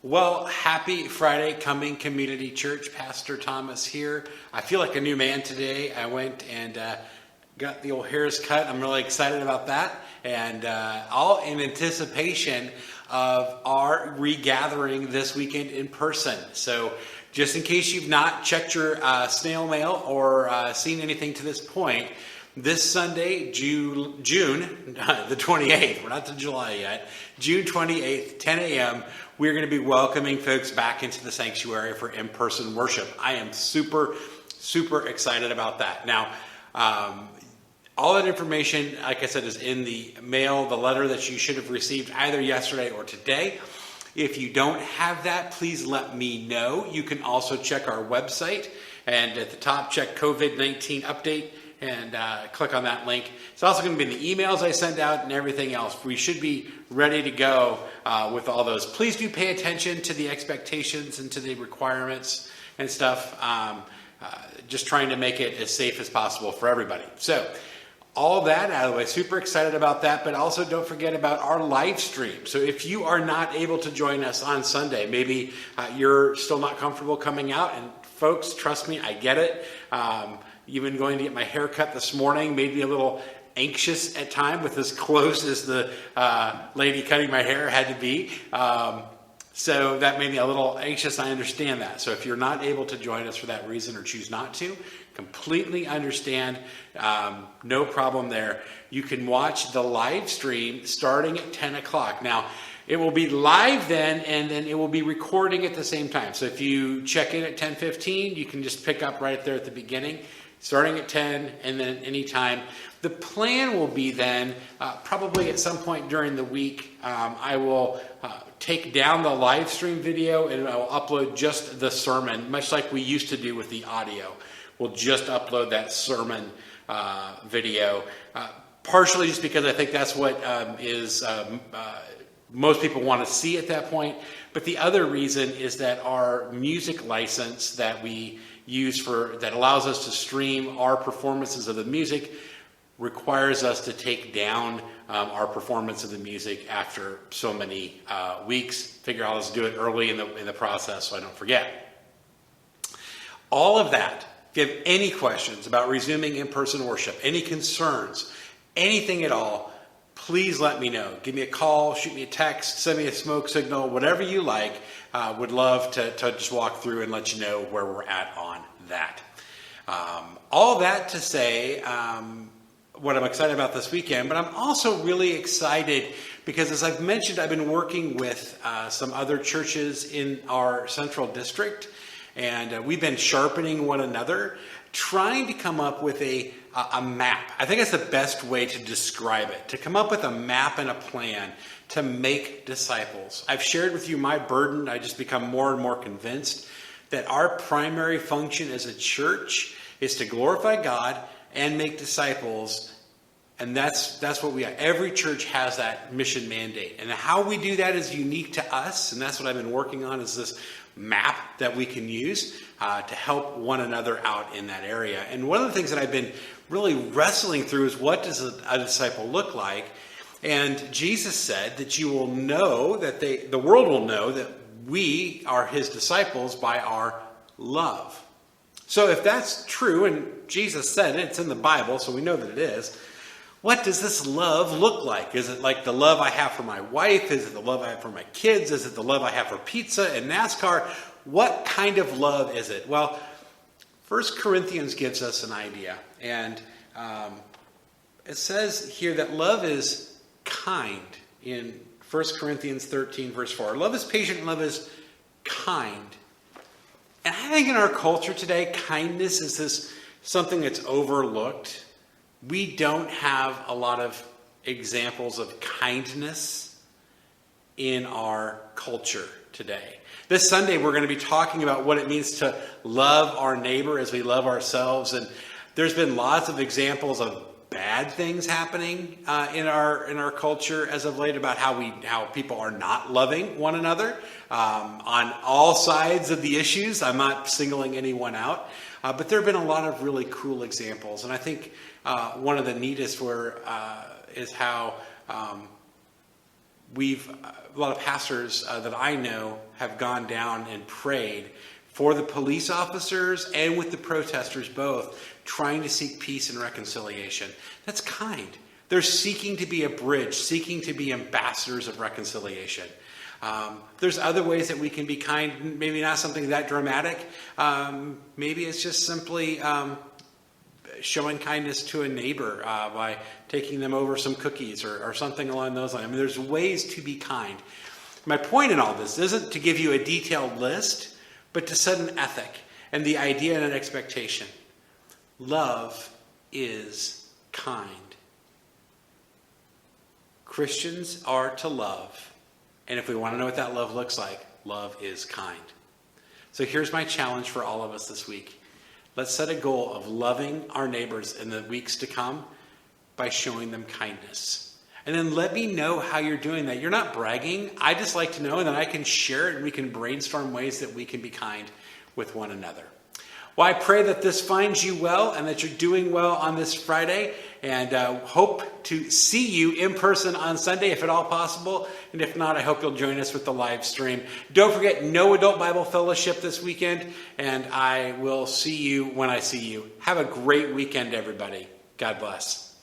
Well, happy Friday, Cumming Community Church. Pastor Thomas here. I feel like a new man today. I went and got the old hairs cut. I'm really excited about that. And all in anticipation of our regathering this weekend in person. So just in case you've not checked your snail mail or seen anything to this point, this Sunday, June the 28th, we're not to July yet, June 28th, 10 a.m., we're going to be welcoming folks back into the sanctuary for in-person worship. I am super, super excited about that. Now, all that information, like I said, is in the mail, the letter that you should have received either yesterday or today. If you don't have that, please let me know. You can also check our website, and at the top, check COVID-19 update, and click on that link. It's also going to be in the emails I send out and everything else. We should be ready to go with all those. Please do pay attention to the expectations and to the requirements and stuff. Just trying to make it as safe as possible for everybody. So all that out of the way, super excited about that, but also don't forget about our live stream. So if you are not able to join us on Sunday, maybe you're still not comfortable coming out, and folks, trust me, I get it. Even going to get my hair cut this morning made me a little anxious at time with as close as the lady cutting my hair had to be. So that made me a little anxious. I understand that. So if you're not able to join us for that reason or choose not to, completely understand. No problem there. You can watch the live stream starting at 10 o'clock. Now, it will be live then, and then it will be recording at the same time. So if you check in at 10:15, you can just pick up right there at the beginning, starting at 10, and then any time. The plan will be then, probably at some point during the week, I will take down the live stream video and I will upload just the sermon, much like we used to do with the audio. We'll just upload that sermon video, partially just because I think that's what most people want to see at that point. But the other reason is that our music license that we use that allows us to stream our performances of the music requires us to take down our performance of the music after so many weeks. Figure I'll just do it early in the process so I don't forget. All of that. If you have any questions about resuming in-person worship, any concerns, anything at all, please let me know. Give me a call, shoot me a text, send me a smoke signal, whatever you like. Would love to just walk through and let you know where we're at on that. All that to say what I'm excited about this weekend, but I'm also really excited because, as I've mentioned, I've been working with some other churches in our central district, and we've been sharpening one another, trying to come up with a map. I think that's the best way to describe it, to come up with a map and a plan to make disciples. I've shared with you my burden. I just become more and more convinced that our primary function as a church is to glorify God and make disciples. And that's what we are. Every church has that mission mandate. And how we do that is unique to us. And that's what I've been working on, is this map that we can use to help one another out in that area. And one of the things that I've been really wrestling through is, what does a disciple look like? And Jesus said that you will know, that the world will know that we are his disciples by our love. So if that's true, and Jesus said it, it's in the Bible, so we know that it is, what does this love look like? Is it like the love I have for my wife? Is it the love I have for my kids? Is it the love I have for pizza and NASCAR? What kind of love is it? Well, 1 Corinthians gives us an idea. And it says here that love is kind in 1 Corinthians 13, verse 4. Love is patient and love is kind. And I think in our culture today, kindness is something that's overlooked. We don't have a lot of examples of kindness in our culture today. This Sunday, we're going to be talking about what it means to love our neighbor as we love ourselves. And there's been lots of examples of bad things happening in our culture as of late, about how people are not loving one another on all sides of the issues. I'm not singling anyone out, but there have been a lot of really cool examples. And I think one of the neatest is how a lot of pastors that I know have gone down and prayed for the police officers and with the protesters both, trying to seek peace and reconciliation. That's kind. They're seeking to be a bridge, seeking to be ambassadors of reconciliation. There's other ways that we can be kind, maybe not something that dramatic. Maybe it's just simply showing kindness to a neighbor by taking them over some cookies or something along those lines. I mean, there's ways to be kind. My point in all this isn't to give you a detailed list, but to set an ethic and the idea and an expectation. Love is kind. Christians are to love. And if we want to know what that love looks like, love is kind. So here's my challenge for all of us this week. Let's set a goal of loving our neighbors in the weeks to come by showing them kindness. And then let me know how you're doing that. You're not bragging. I just like to know, and then I can share it and we can brainstorm ways that we can be kind with one another. Well, I pray that this finds you well and that you're doing well on this Friday, and hope to see you in person on Sunday if at all possible. And if not, I hope you'll join us with the live stream. Don't forget, no adult Bible fellowship this weekend, and I will see you when I see you. Have a great weekend, everybody. God bless.